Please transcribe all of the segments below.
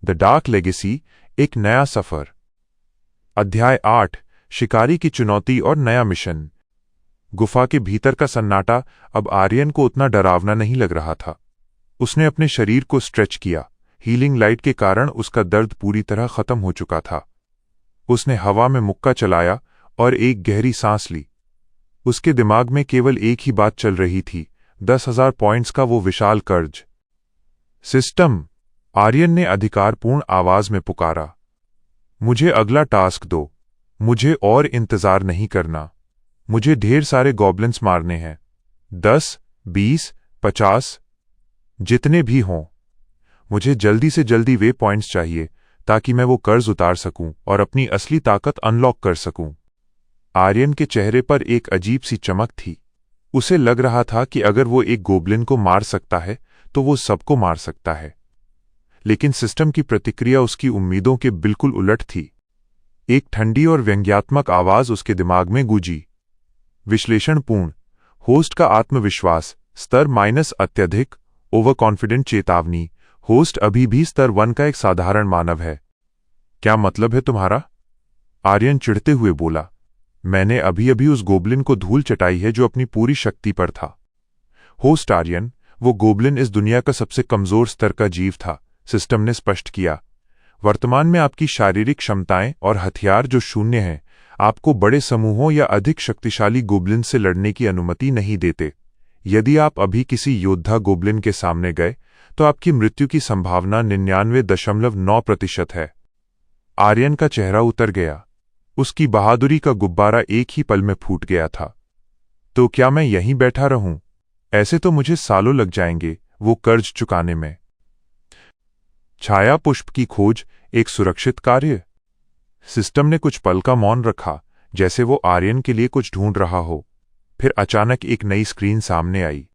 The dark legacy, एक नया सफर। अध्याय 8, शिकारी की चुनौती और नया मिशन। गुफा के भीतर का सन्नाटा अब आर्यन को उतना डरावना नहीं लग रहा था। उसने अपने शरीर को स्ट्रेच किया। हीलिंग लाइट के कारण उसका दर्द पूरी तरह खत्म हो चुका था। उसने हवा में मुक्का चलाया और एक गहरी सांस ली। उसके दिमाग में केवल एक ही बात चल रही थी, 10,000 पॉइंट्स का वो विशाल कर्ज। सिस्टम, आर्यन ने अधिकारपूर्ण आवाज में पुकारा। मुझे अगला टास्क दो। मुझे और इंतजार नहीं करना। मुझे ढेर सारे गॉब्लिन्स मारने हैं। 10, 20, 50, जितने भी हों। मुझे जल्दी से जल्दी वे पॉइंट्स चाहिए ताकि मैं वो कर्ज उतार सकूं और अपनी असली ताकत अनलॉक कर सकूं। आर्यन के चेहरे पर एक अजीब सी चमक थी। उसे लग रहा था कि अगर वो एक गोब्लिन को मार सकता है तो वो सबको मार सकता है। लेकिन सिस्टम की प्रतिक्रिया उसकी उम्मीदों के बिल्कुल उलट थी। एक ठंडी और व्यंग्यात्मक आवाज उसके दिमाग में गूंजी। विश्लेषणपूर्ण, होस्ट का आत्मविश्वास स्तर माइनस अत्यधिक, ओवर कॉन्फिडेंट चेतावनी, होस्ट अभी भी स्तर 1 का एक साधारण मानव है। क्या मतलब है तुम्हारा? आर्यन चिढ़ते हुए बोला। मैंने अभी अभी उस गोब्लिन को धूल चटाई है जो अपनी पूरी शक्ति पर था। होस्ट आर्यन, वो गोब्लिन इस दुनिया का सबसे कमजोर स्तर का जीव था, सिस्टम ने स्पष्ट किया। वर्तमान में आपकी शारीरिक क्षमताएं और हथियार जो शून्य हैं, आपको बड़े समूहों या अधिक शक्तिशाली गोब्लिन से लड़ने की अनुमति नहीं देते। यदि आप अभी किसी योद्धा गोब्लिन के सामने गए तो आपकी मृत्यु की संभावना 99.9% है। आर्यन का चेहरा उतर गया। उसकी बहादुरी का गुब्बारा एक ही पल में फूट गया था। तो क्या मैं यहीं बैठा रहूं? ऐसे तो मुझे सालों लग जाएंगे वो कर्ज चुकाने में। छाया पुष्प की खोज एक सुरक्षित कार्य। सिस्टम ने कुछ पल का मौन रखा, जैसे वो आर्यन के लिए कुछ ढूंढ रहा हो। फिर अचानक एक नई स्क्रीन सामने आई।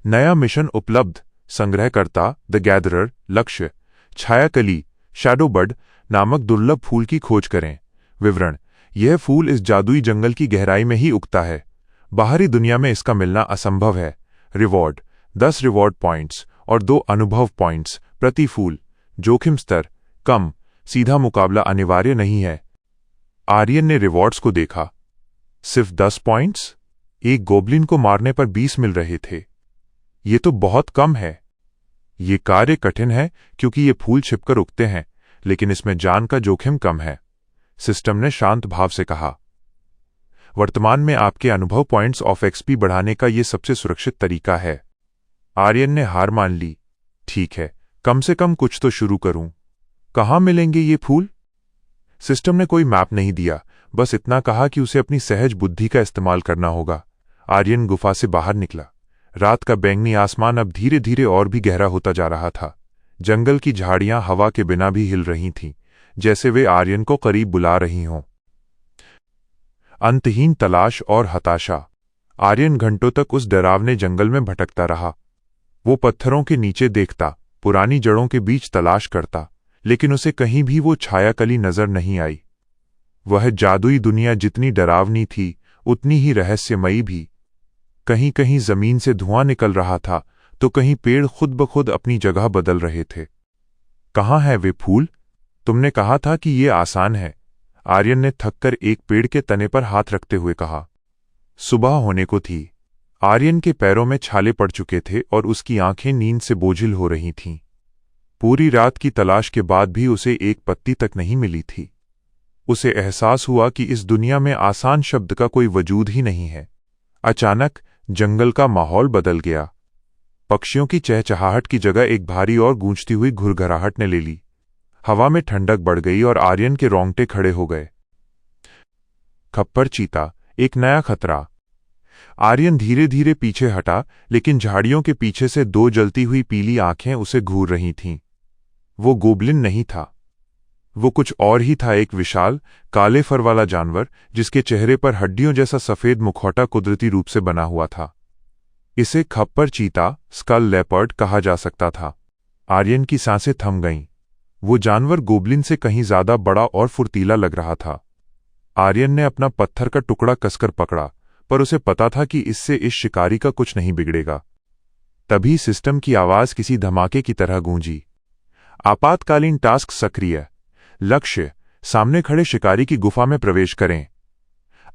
नया मिशन उपलब्ध। संग्रहकर्ता द गैदरर। लक्ष्य, छायाकली शैडोबड नामक दुर्लभ फूल की खोज करें। विवरण, यह फूल इस जादुई जंगल की गहराई में ही उगता है। बाहरी दुनिया में इसका मिलना असंभव है। रिवॉर्ड, 10 रिवॉर्ड पॉइंट्स और 2 अनुभव पॉइंट्स प्रति फूल। जोखिम स्तर कम, सीधा मुकाबला अनिवार्य नहीं है। आर्यन ने रिवॉर्ड्स को देखा। सिर्फ 10 पॉइंट्स? एक गोब्लिन को मारने पर 20 मिल रहे थे। ये तो बहुत कम है। ये कार्य कठिन है क्योंकि ये फूल छिपकर उगते हैं, लेकिन इसमें जान का जोखिम कम है, सिस्टम ने शांत भाव से कहा। वर्तमान में आपके अनुभव पॉइंट्स ऑफ एक्सपी बढ़ाने का ये सबसे सुरक्षित तरीका है। आर्यन ने हार मान ली। ठीक है, कम से कम कुछ तो शुरू करूं। कहाँ मिलेंगे ये फूल? सिस्टम ने कोई मैप नहीं दिया, बस इतना कहा कि उसे अपनी सहज बुद्धि का इस्तेमाल करना होगा। आर्यन गुफा से बाहर निकला। रात का बैंगनी आसमान अब धीरे धीरे और भी गहरा होता जा रहा था। जंगल की झाड़ियां हवा के बिना भी हिल रही थीं, जैसे वे आर्यन को करीब बुला रही हों। अंतहीन तलाश और हताशा। आर्यन घंटों तक उस डरावने जंगल में भटकता रहा। वो पत्थरों के नीचे देखता, पुरानी जड़ों के बीच तलाश करता, लेकिन उसे कहीं भी वो छायाकली नजर नहीं आई। वह जादुई दुनिया जितनी डरावनी थी, उतनी ही रहस्यमयी भी। कहीं कहीं जमीन से धुआं निकल रहा था, तो कहीं पेड़ खुद ब खुद अपनी जगह बदल रहे थे। कहाँ है वे फूल? तुमने कहा था कि ये आसान है, आर्यन ने थककर एक पेड़ के तने पर हाथ रखते हुए कहा। सुबह होने को थी। आर्यन के पैरों में छाले पड़ चुके थे और उसकी आंखें नींद से बोझिल हो रही थीं। पूरी रात की तलाश के बाद भी उसे एक पत्ती तक नहीं मिली थी। उसे एहसास हुआ कि इस दुनिया में आसान शब्द का कोई वजूद ही नहीं है। अचानक जंगल का माहौल बदल गया। पक्षियों की चहचहाहट की जगह एक भारी और गूंजती हुई घुरघराहट ने ले ली। हवा में ठंडक बढ़ गई और आर्यन के रोंगटे खड़े हो गए। खप्पर चीता, एक नया खतरा। आर्यन धीरे धीरे पीछे हटा, लेकिन झाड़ियों के पीछे से 2 जलती हुई पीली आंखें उसे घूर रही थीं। वो गोब्लिन नहीं था, वो कुछ और ही था। एक विशाल काले फर वाला जानवर जिसके चेहरे पर हड्डियों जैसा सफेद मुखौटा कुदरती रूप से बना हुआ था। इसे खप्पर चीता, स्कल लेपर्ड कहा जा सकता था। आर्यन की सांसें थम गईं। वो जानवर गोब्लिन से कहीं ज्यादा बड़ा और फुर्तीला लग रहा था। आर्यन ने अपना पत्थर का टुकड़ा कसकर पकड़ा, पर उसे पता था कि इससे इस शिकारी का कुछ नहीं बिगड़ेगा। तभी सिस्टम की आवाज किसी धमाके की तरह गूंजी। आपातकालीन टास्क सक्रिय। लक्ष्य, सामने खड़े शिकारी की गुफा में प्रवेश करें।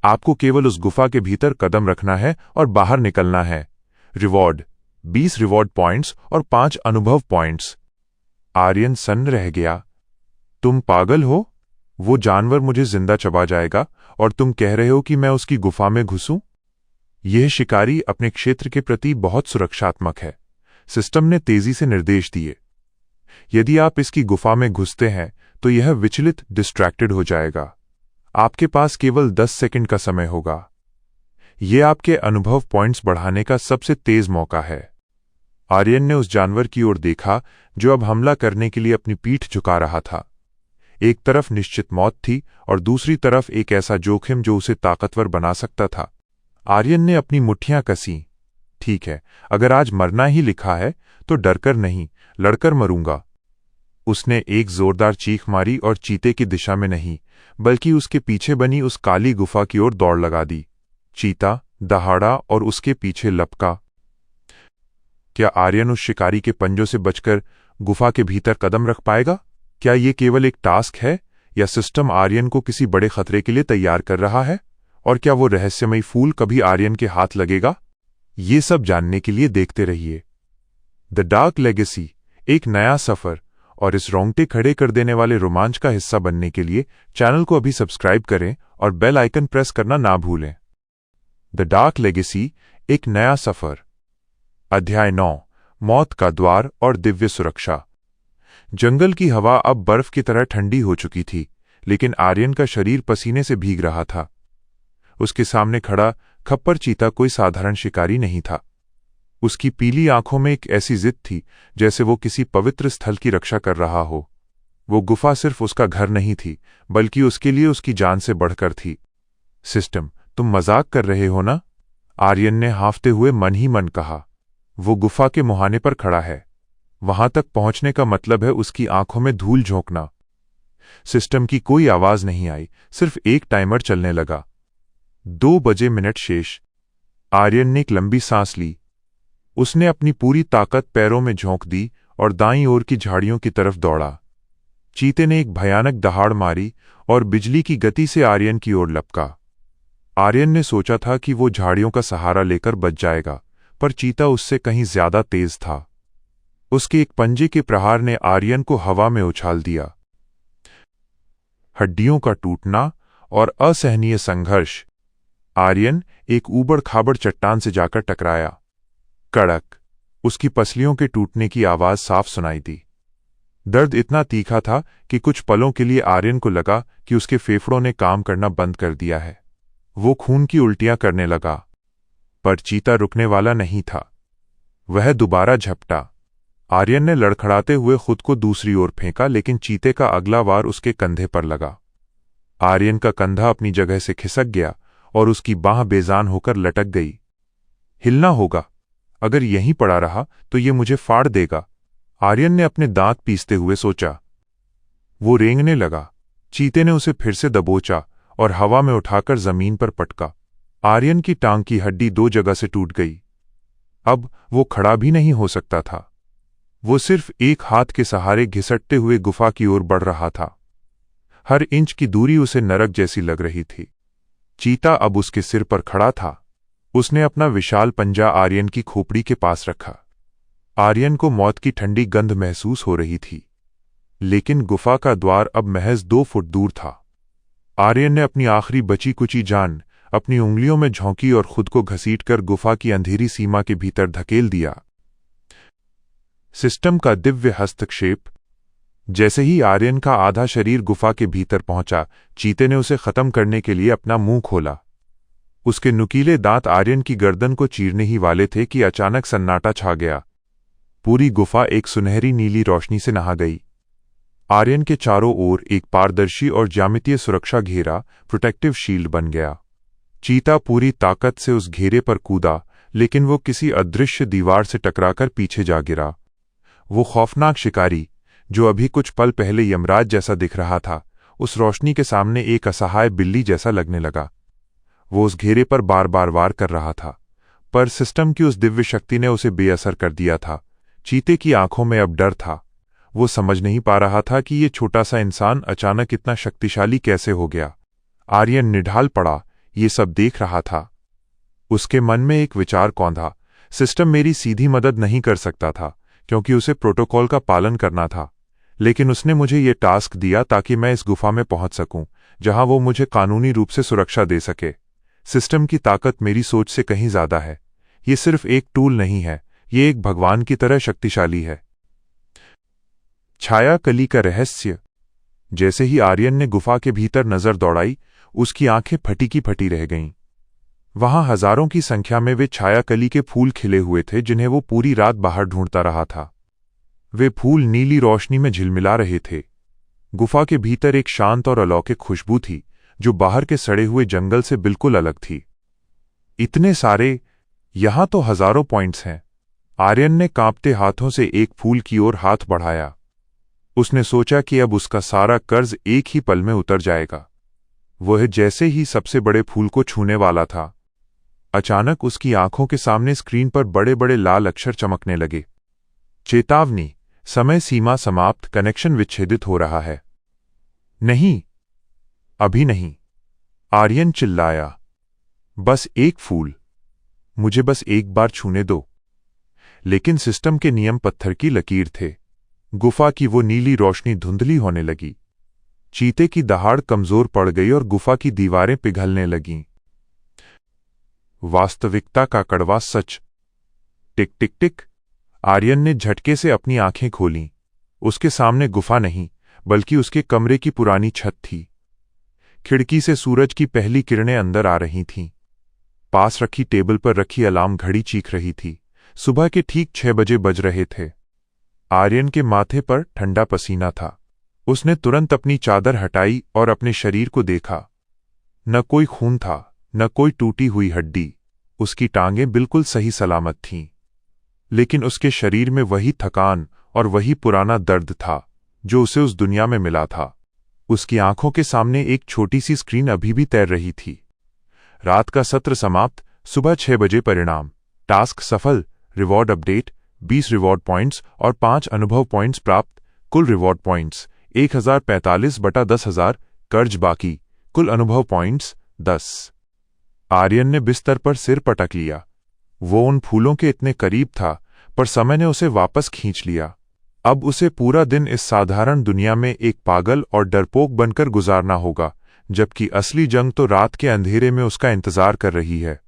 आपको केवल उस गुफा के भीतर कदम रखना है और बाहर निकलना है। रिवॉर्ड, 20 रिवॉर्ड पॉइंट्स और 5 अनुभव पॉइंट्स। आर्यन सन्न रह गया। तुम पागल हो? वो जानवर मुझे जिंदा चबा जाएगा और तुम कह रहे हो कि मैं उसकी गुफा में घुसूं? यह शिकारी अपने क्षेत्र के प्रति बहुत सुरक्षात्मक है। सिस्टम ने तेजी से निर्देश दिए। यदि आप इसकी गुफा में घुसते हैं तो यह विचलित डिस्ट्रैक्टेड हो जाएगा। आपके पास केवल 10 सेकंड का समय होगा। यह आपके अनुभव पॉइंट्स बढ़ाने का सबसे तेज मौका है। आर्यन ने उस जानवर की ओर देखा जो अब हमला करने के लिए अपनी पीठ झुका रहा था। एक तरफ निश्चित मौत थी और दूसरी तरफ एक ऐसा जोखिम जो उसे ताकतवर बना सकता था। आर्यन ने अपनी मुट्ठियां कसीं। ठीक है, अगर आज मरना ही लिखा है तो डरकर नहीं, लड़कर मरूंगा। उसने एक जोरदार चीख मारी और चीते की दिशा में नहीं, बल्कि उसके पीछे बनी उस काली गुफा की ओर दौड़ लगा दी। चीता दहाड़ा और उसके पीछे लपका। क्या आर्यन उस शिकारी के पंजों से बचकर गुफा के भीतर कदम रख पाएगा? क्या ये केवल एक टास्क है या सिस्टम आर्यन को किसी बड़े खतरे के लिए तैयार कर रहा है? और क्या वो रहस्यमयी फूल कभी आर्यन के हाथ लगेगा? ये सब जानने के लिए देखते रहिए द डार्क लेगेसी, एक नया सफर। और इस रोंगटे खड़े कर देने वाले रोमांच का हिस्सा बनने के लिए चैनल को अभी सब्सक्राइब करें और बेल आइकन प्रेस करना ना भूलें। द डार्क लेगेसी, एक नया सफर। अध्याय 9, मौत का द्वार और दिव्य सुरक्षा। जंगल की हवा अब बर्फ की तरह ठंडी हो चुकी थी, लेकिन आर्यन का शरीर पसीने से भीग रहा था। उसके सामने खड़ा खप्पर चीता कोई साधारण शिकारी नहीं था। उसकी पीली आंखों में एक ऐसी जिद थी जैसे वो किसी पवित्र स्थल की रक्षा कर रहा हो। वो गुफा सिर्फ उसका घर नहीं थी, बल्कि उसके लिए उसकी जान से बढ़कर थी। सिस्टम, तुम मजाक कर रहे हो ना? आर्यन ने हांफते हुए मन ही मन कहा। वो गुफा के मुहाने पर खड़ा है। वहां तक पहुंचने का मतलब है उसकी आंखों में धूल झोंकना। सिस्टम की कोई आवाज नहीं आई, सिर्फ एक टाइमर चलने लगा। 2 बजे मिनट शेष। आर्यन ने एक लंबी सांस ली। उसने अपनी पूरी ताकत पैरों में झोंक दी और दाईं ओर की झाड़ियों की तरफ दौड़ा। चीते ने एक भयानक दहाड़ मारी और बिजली की गति से आर्यन की ओर लपका। आर्यन ने सोचा था कि वो झाड़ियों का सहारा लेकर बच जाएगा, पर चीता उससे कहीं ज्यादा तेज था। उसके एक पंजे के प्रहार ने आर्यन को हवा में उछाल दिया। हड्डियों का टूटना और असहनीय संघर्ष। आर्यन एक ऊबड़ खाबड़ चट्टान से जाकर टकराया। कड़क, उसकी पसलियों के टूटने की आवाज साफ सुनाई दी। दर्द इतना तीखा था कि कुछ पलों के लिए आर्यन को लगा कि उसके फेफड़ों ने काम करना बंद कर दिया है। वो खून की उल्टियां करने लगा, पर चीता रुकने वाला नहीं था। वह दोबारा झपटा। आर्यन ने लड़खड़ाते हुए खुद को दूसरी ओर फेंका, लेकिन चीते का अगला वार उसके कंधे पर लगा। आर्यन का कंधा अपनी जगह से खिसक गया और उसकी बांह बेजान होकर लटक गई। हिलना होगा, अगर यहीं पड़ा रहा तो ये मुझे फाड़ देगा, आर्यन ने अपने दांत पीसते हुए सोचा। वो रेंगने लगा। चीते ने उसे फिर से दबोचा और हवा में उठाकर जमीन पर पटका। आर्यन की टांग की हड्डी 2 जगह से टूट गई। अब वो खड़ा भी नहीं हो सकता था। वो सिर्फ एक हाथ के सहारे घिसटते हुए गुफा की ओर बढ़ रहा था। हर इंच की दूरी उसे नरक जैसी लग रही थी। चीता अब उसके सिर पर खड़ा था। उसने अपना विशाल पंजा आर्यन की खोपड़ी के पास रखा। आर्यन को मौत की ठंडी गंध महसूस हो रही थी, लेकिन गुफा का द्वार अब महज 2 फुट दूर था। आर्यन ने अपनी आखिरी बची कुची जान अपनी उंगलियों में झोंकी और खुद को घसीटकर गुफा की अंधेरी सीमा के भीतर धकेल दिया। सिस्टम का दिव्य हस्तक्षेप। जैसे ही आर्यन का आधा शरीर गुफा के भीतर पहुंचा, चीते ने उसे खत्म करने के लिए अपना मुंह खोला। उसके नुकीले दांत आर्यन की गर्दन को चीरने ही वाले थे कि अचानक सन्नाटा छा गया। पूरी गुफा एक सुनहरी नीली रोशनी से नहा गई। आर्यन के चारों ओर एक पारदर्शी और ज्यामितीय सुरक्षा घेरा, प्रोटेक्टिव शील्ड बन गया। चीता पूरी ताकत से उस घेरे पर कूदा, लेकिन वो किसी अदृश्य दीवार से टकराकर पीछे जा गिरा। वो खौफनाक शिकारी, जो अभी कुछ पल पहले यमराज जैसा दिख रहा था, उस रोशनी के सामने एक असहाय बिल्ली जैसा लगने लगा। वो उस घेरे पर बार बार वार कर रहा था, पर सिस्टम की उस दिव्य शक्ति ने उसे बेअसर कर दिया था। चीते की आंखों में अब डर था। वो समझ नहीं पा रहा था कि ये छोटा सा इंसान अचानक इतना शक्तिशाली कैसे हो गया। आर्यन निढाल पड़ा, ये सब देख रहा था। उसके मन में एक विचार कौंधा, सिस्टम मेरी सीधी मदद नहीं कर सकता था क्योंकि उसे प्रोटोकॉल का पालन करना था, लेकिन उसने मुझे ये टास्क दिया ताकि मैं इस गुफा में पहुंच सकूं जहां वो मुझे कानूनी रूप से सुरक्षा दे सके। सिस्टम की ताकत मेरी सोच से कहीं ज्यादा है। ये सिर्फ एक टूल नहीं है, ये एक भगवान की तरह शक्तिशाली है। छाया कली का रहस्य। जैसे ही आर्यन ने गुफा के भीतर नजर दौड़ाई, उसकी आंखें फटी की फटी रह गईं। वहां हजारों की संख्या में वे छायाकली के फूल खिले हुए थे जिन्हें वो पूरी रात बाहर ढूंढता रहा था। वे फूल नीली रोशनी में झिलमिला रहे थे। गुफा के भीतर एक शांत और अलौकिक खुशबू थी जो बाहर के सड़े हुए जंगल से बिल्कुल अलग थी। इतने सारे, यहां तो हजारों पॉइंट्स हैं। आर्यन ने कांपते हाथों से एक फूल की ओर हाथ बढ़ाया। उसने सोचा कि अब उसका सारा कर्ज एक ही पल में उतर जाएगा। वह जैसे ही सबसे बड़े फूल को छूने वाला था, अचानक उसकी आंखों के सामने स्क्रीन पर बड़े बड़े लाल अक्षर चमकने लगे। चेतावनी, समय सीमा समाप्त, कनेक्शन विच्छेदित हो रहा है। नहीं, अभी नहीं, आर्यन चिल्लाया। बस एक फूल, मुझे बस एक बार छूने दो। लेकिन सिस्टम के नियम पत्थर की लकीर थे। गुफा की वो नीली रोशनी धुंधली होने लगी। चीते की दहाड़ कमजोर पड़ गई और गुफा की दीवारें पिघलने लगीं। वास्तविकता का कड़वा सच। टिक टिक टिक। आर्यन ने झटके से अपनी आंखें खोलीं। उसके सामने गुफा नहीं, बल्कि उसके कमरे की पुरानी छत थी। खिड़की से सूरज की पहली किरणें अंदर आ रही थीं। पास रखी टेबल पर रखी अलार्म घड़ी चीख रही थी। सुबह के ठीक 6 बजे बज रहे थे। आर्यन के माथे पर ठंडा पसीना था। उसने तुरंत अपनी चादर हटाई और अपने शरीर को देखा। न कोई खून था, न कोई टूटी हुई हड्डी। उसकी टांगें बिल्कुल सही सलामत थीं। लेकिन उसके शरीर में वही थकान और वही पुराना दर्द था जो उसे उस दुनिया में मिला था। उसकी आंखों के सामने एक छोटी सी स्क्रीन अभी भी तैर रही थी। रात का सत्र समाप्त, सुबह 6 बजे परिणाम। टास्क सफल, रिवॉर्ड अपडेट, 20 रिवॉर्ड पॉइंट्स और 5 अनुभव पॉइंट्स प्राप्त। कुल रिवॉर्ड पॉइंट्स 1045/10,000। कर्ज बाकी, कुल अनुभव पॉइंट्स 10। आर्यन ने बिस्तर पर सिर पटक लिया। वो उन फूलों के इतने करीब था, पर समय ने उसे वापस खींच लिया। अब उसे पूरा दिन इस साधारण दुनिया में एक पागल और डरपोक बनकर गुजारना होगा, जबकि असली जंग तो रात के अंधेरे में उसका इंतजार कर रही है।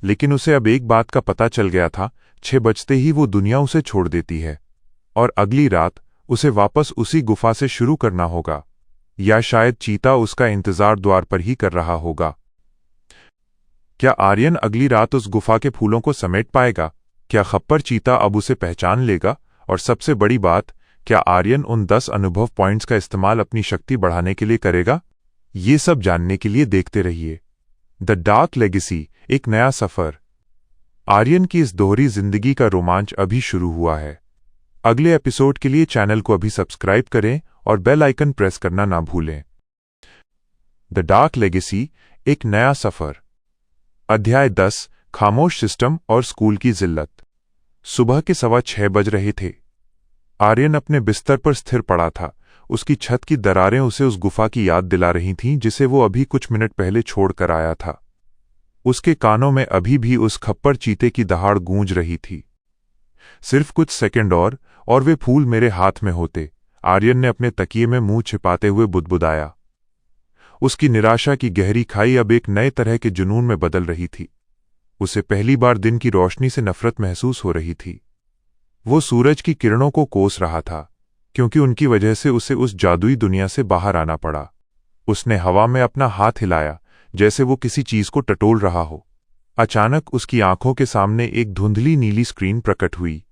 लेकिन उसे अब एक बात का पता चल गया था, 6 बजते ही वो दुनिया उसे छोड़ देती है और अगली रात उसे वापस उसी गुफा से शुरू करना होगा, या शायद चीता उसका इंतजार द्वार पर ही कर रहा होगा। क्या आर्यन अगली रात उस गुफा के फूलों को समेट पाएगा? क्या खप्पर चीता अब उसे पहचान लेगा? और सबसे बड़ी बात, क्या आर्यन उन 10 अनुभव पॉइंट्स का इस्तेमाल अपनी शक्ति बढ़ाने के लिए करेगा? ये सब जानने के लिए देखते रहिए द डार्क लेगेसी, एक नया सफर। आर्यन की इस दोहरी जिंदगी का रोमांच अभी शुरू हुआ है। अगले एपिसोड के लिए चैनल को अभी सब्सक्राइब करें और बेल आइकन प्रेस करना ना भूलें। द डार्क लेगेसी, एक नया सफर। अध्याय 10, खामोश सिस्टम और स्कूल की जिल्लत। सुबह के 6:15 बज रहे थे। आर्यन अपने बिस्तर पर स्थिर पड़ा था। उसकी छत की दरारें उसे उस गुफा की याद दिला रही थीं जिसे वो अभी कुछ मिनट पहले छोड़कर आया था। उसके कानों में अभी भी उस खप्पर चीते की दहाड़ गूंज रही थी। सिर्फ कुछ सेकंड और वे फूल मेरे हाथ में होते, आर्यन ने अपने तकिए में मुंह छिपाते हुए बुदबुदाया। उसकी निराशा की गहरी खाई अब एक नए तरह के जुनून में बदल रही थी। उसे पहली बार दिन की रोशनी से नफरत महसूस हो रही थी। वो सूरज की किरणों को कोस रहा था, क्योंकि उनकी वजह से उसे उस जादुई दुनिया से बाहर आना पड़ा। उसने हवा में अपना हाथ हिलाया, जैसे वो किसी चीज को टटोल रहा हो। अचानक उसकी आंखों के सामने एक धुंधली नीली स्क्रीन प्रकट हुई।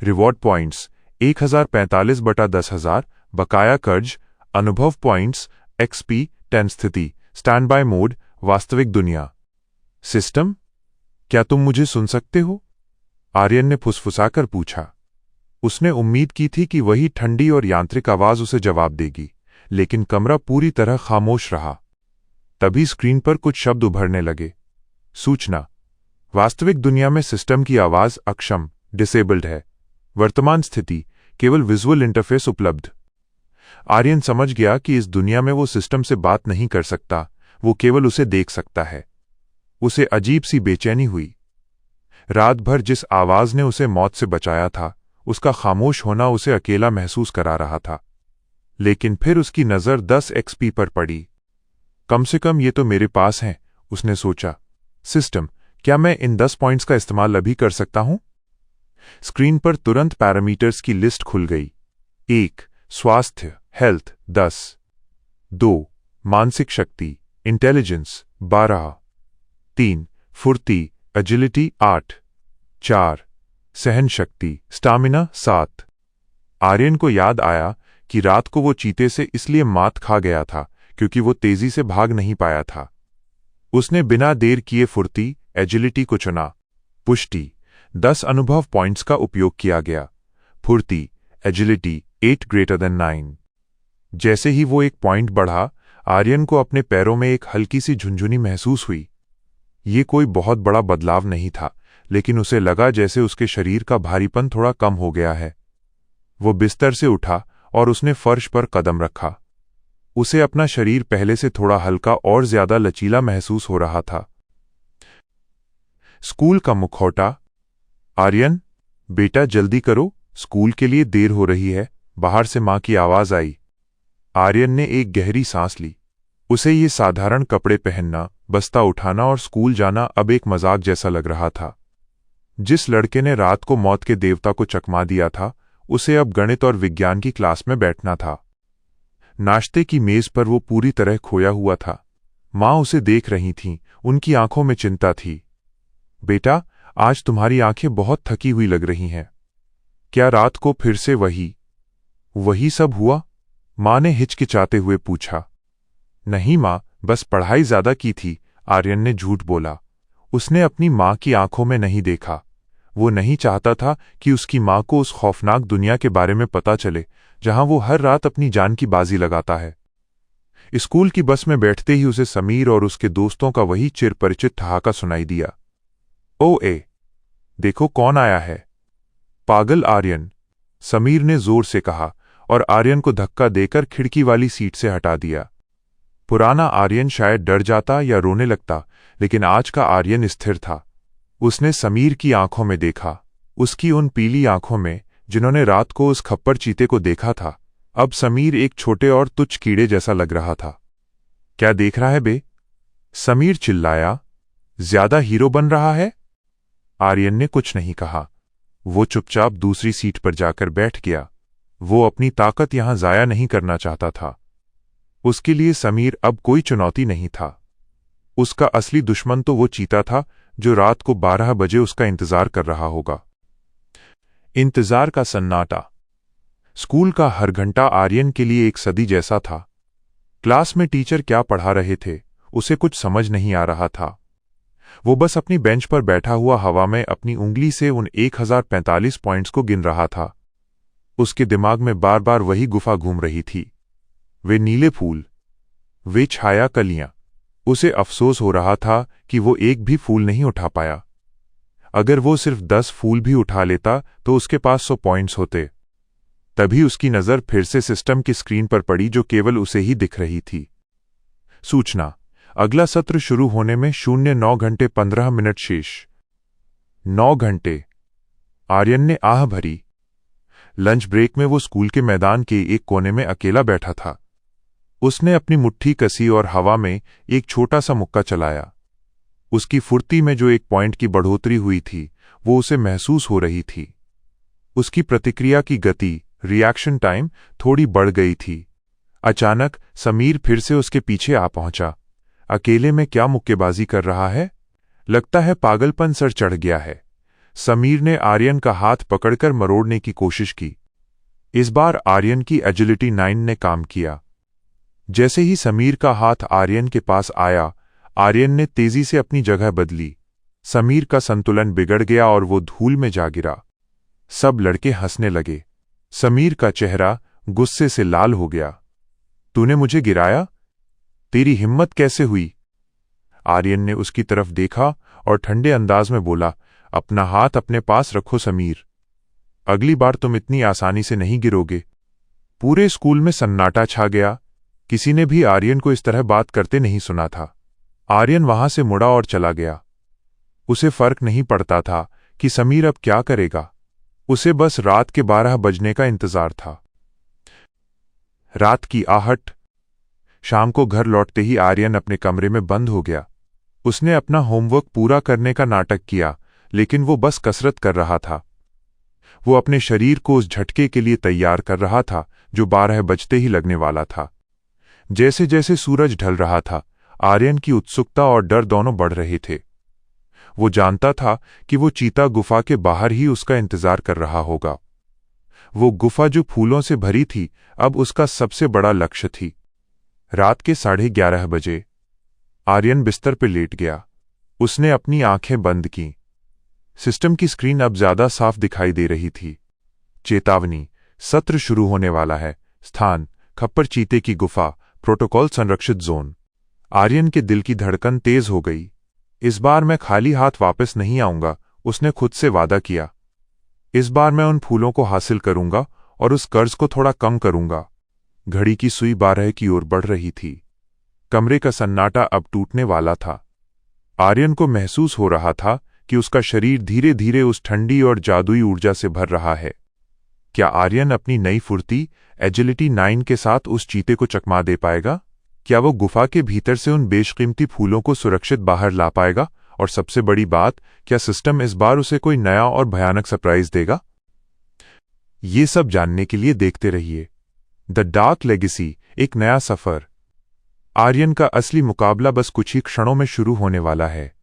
Reward points 1045/10,000। बकाया कर्ज, अनुभव पॉइंट्स, XP 10। स्थिति, स्टैंड बाय मोड, वास्तविक दुनिया। सिस्टम, क्या तुम मुझे सुन सकते हो? आर्यन ने फुसफुसाकर पूछा। उसने उम्मीद की थी कि वही ठंडी और यांत्रिक आवाज उसे जवाब देगी, लेकिन कमरा पूरी तरह खामोश रहा। तभी स्क्रीन पर कुछ शब्द उभरने लगे। सूचना, वास्तविक दुनिया में सिस्टम की आवाज अक्षम, डिसेबल्ड है। वर्तमान स्थिति, केवल विजुअल इंटरफेस उपलब्ध। आर्यन समझ गया कि इस दुनिया में वो सिस्टम से बात नहीं कर सकता, वो केवल उसे देख सकता है। उसे अजीब सी बेचैनी हुई। रात भर जिस आवाज ने उसे मौत से बचाया था, उसका खामोश होना उसे अकेला महसूस करा रहा था। लेकिन फिर उसकी नजर 10 XP पर पड़ी। कम से कम ये तो मेरे पास हैं, उसने सोचा। सिस्टम, क्या मैं इन 10 पॉइंट्स का इस्तेमाल अभी कर सकता हूं? स्क्रीन पर तुरंत पैरामीटर्स की लिस्ट खुल गई। 1. स्वास्थ्य हेल्थ 10। 2. मानसिक शक्ति इंटेलिजेंस 12। 3. फुर्ती एजिलिटी 8। 4. सहन शक्ति स्टामिना 7। आर्यन को याद आया कि रात को वो चीते से इसलिए मात खा गया था क्योंकि वो तेजी से भाग नहीं पाया था। उसने बिना देर किए फुर्ती एजिलिटी को चुना। पुष्टि 10 अनुभव पॉइंट्स का उपयोग किया गया। फुर्ती एजिलिटी 8 > 9। जैसे ही वो एक पॉइंट बढ़ा, आर्यन को अपने पैरों में एक हल्की सी झुंझुनी महसूस हुई। ये कोई बहुत बड़ा बदलाव नहीं था, लेकिन उसे लगा जैसे उसके शरीर का भारीपन थोड़ा कम हो गया है। वो बिस्तर से उठा और उसने फर्श पर कदम रखा। उसे अपना शरीर पहले से थोड़ा हल्का और ज्यादा लचीला महसूस हो रहा था। स्कूल का मुखौटा। आर्यन, बेटा जल्दी करो, स्कूल के लिए देर हो रही है, बाहर से मां की आवाज आई। आर्यन ने एक गहरी सांस ली। उसे ये साधारण कपड़े पहनना, बस्ता उठाना और स्कूल जाना अब एक मजाक जैसा लग रहा था। जिस लड़के ने रात को मौत के देवता को चकमा दिया था, उसे अब गणित और विज्ञान की क्लास में बैठना था। नाश्ते की मेज पर वो पूरी तरह खोया हुआ था। मां उसे देख रही थीं, उनकी आंखों में चिंता थी। बेटा, आज तुम्हारी आंखें बहुत थकी हुई लग रही हैं। क्या रात को फिर से वही सब हुआ? मां ने हिचकिचाते हुए पूछा। नहीं मां, बस पढ़ाई ज्यादा की थी, आर्यन ने झूठ बोला। उसने अपनी मां की आंखों में नहीं देखा। वो नहीं चाहता था कि उसकी मां को उस खौफनाक दुनिया के बारे में पता चले, जहां वो हर रात अपनी जान की बाजी लगाता है। स्कूल की बस में बैठते ही उसे समीर और उसके दोस्तों का वही चिरपरिचित ठहाका सुनाई दिया। ओए, देखो कौन आया है। पागल आर्यन, समीर ने जोर से कहा और आर्यन को धक्का देकर खिड़की वाली सीट से हटा दिया। पुराना आर्यन शायद डर जाता या रोने लगता, लेकिन आज का आर्यन स्थिर था। उसने समीर की आंखों में देखा, उसकी उन पीली आंखों में जिन्होंने रात को उस खप्पर चीते को देखा था। अब समीर एक छोटे और तुच्छ कीड़े जैसा लग रहा था। क्या देख रहा है बे? समीर चिल्लाया। ज्यादा हीरो बन रहा है? आर्यन ने कुछ नहीं कहा। वो चुपचाप दूसरी सीट पर जाकर बैठ गया। वो अपनी ताकत यहां जाया नहीं करना चाहता था। उसके लिए समीर अब कोई चुनौती नहीं था। उसका असली दुश्मन तो वो चीता था जो रात को 12 बजे उसका इंतजार कर रहा होगा। इंतजार का सन्नाटा। स्कूल का हर घंटा आर्यन के लिए एक सदी जैसा था। क्लास में टीचर क्या पढ़ा रहे थे, उसे कुछ समझ नहीं आ रहा था। वो बस अपनी बेंच पर बैठा हुआ हवा में अपनी उंगली से उन 1045 पॉइंट्स को गिन रहा था। उसके दिमाग में बार बार वही गुफा घूम रही थी। वे नीले फूल, वे छाया कलियां। उसे अफसोस हो रहा था कि वो एक भी फूल नहीं उठा पाया। अगर वो सिर्फ 10 फूल भी उठा लेता तो उसके पास 100 पॉइंट्स होते। तभी उसकी नजर फिर से सिस्टम की स्क्रीन पर पड़ी जो केवल उसे ही दिख रही थी। सूचना, अगला सत्र शुरू होने में 09 घंटे 15 मिनट शेष। 9 घंटे। आर्यन ने आह भरी। लंच ब्रेक में वो स्कूल के मैदान के एक कोने में अकेला बैठा था। उसने अपनी मुट्ठी कसी और हवा में एक छोटा सा मुक्का चलाया। उसकी फुर्ती में जो एक पॉइंट की बढ़ोतरी हुई थी, वो उसे महसूस हो रही थी। उसकी प्रतिक्रिया की गति, रिएक्शन टाइम थोड़ी बढ़ गई थी। अचानक समीर फिर से उसके पीछे आ पहुंचा। अकेले में क्या मुक्केबाजी कर रहा है? लगता है पागलपन सर चढ़ गया है। समीर ने आर्यन का हाथ पकड़कर मरोड़ने की कोशिश की। इस बार आर्यन की एजिलिटी 9 ने काम किया। जैसे ही समीर का हाथ आर्यन के पास आया, आर्यन ने तेजी से अपनी जगह बदली। समीर का संतुलन बिगड़ गया और वो धूल में जा गिरा। सब लड़के हंसने लगे। समीर का चेहरा गुस्से से लाल हो गया। तूने मुझे गिराया? तेरी हिम्मत कैसे हुई? आर्यन ने उसकी तरफ देखा और ठंडे अंदाज में बोला, अपना हाथ अपने पास रखो समीर। अगली बार तुम इतनी आसानी से नहीं गिरोगे। पूरे स्कूल में सन्नाटा छा गया। किसी ने भी आर्यन को इस तरह बात करते नहीं सुना था। आर्यन वहां से मुड़ा और चला गया। उसे फर्क नहीं पड़ता था कि समीर अब क्या करेगा। उसे बस रात के 12 बजने का इंतजार था। रात की आहट। शाम को घर लौटते ही आर्यन अपने कमरे में बंद हो गया। उसने अपना होमवर्क पूरा करने का नाटक किया, लेकिन वो बस कसरत कर रहा था। वो अपने शरीर को उस झटके के लिए तैयार कर रहा था जो 12 बजते ही लगने वाला था। जैसे जैसे सूरज ढल रहा था, आर्यन की उत्सुकता और डर दोनों बढ़ रहे थे। वो जानता था कि वो चीता गुफा के बाहर ही उसका इंतजार कर रहा होगा। वो गुफा जो फूलों से भरी थी, अब उसका सबसे बड़ा लक्ष्य थी। रात के 11:30 बजे आर्यन बिस्तर पर लेट गया। उसने अपनी आंखें बंद की। सिस्टम की स्क्रीन अब ज्यादा साफ दिखाई दे रही थी। चेतावनी, सत्र शुरू होने वाला है। स्थान, खप्पर चीते की गुफा, प्रोटोकॉल संरक्षित जोन। आर्यन के दिल की धड़कन तेज हो गई। इस बार मैं खाली हाथ वापस नहीं आऊंगा, उसने खुद से वादा किया। इस बार मैं उन फूलों को हासिल करूंगा और उस कर्ज को थोड़ा कम करूंगा। घड़ी की सुई 12 की ओर बढ़ रही थी। कमरे का सन्नाटा अब टूटने वाला था। आर्यन को महसूस हो रहा था कि उसका शरीर धीरे धीरे उस ठंडी और जादुई ऊर्जा से भर रहा है। क्या आर्यन अपनी नई फुर्ती, एजिलिटी 9 के साथ उस चीते को चकमा दे पाएगा? क्या वो गुफा के भीतर से उन बेशकीमती फूलों को सुरक्षित बाहर ला पाएगा? और सबसे बड़ी बात, क्या सिस्टम इस बार उसे कोई नया और भयानक सरप्राइज देगा? ये सब जानने के लिए देखते रहिए द डार्क लेगेसी, एक नया सफर। आर्यन का असली मुकाबला बस कुछ ही क्षणों में शुरू होने वाला है।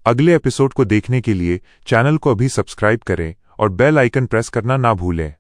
अगले एपिसोड को देखने के लिए चैनल को अभी सब्सक्राइब करें और बेल आइकन प्रेस करना ना भूलें।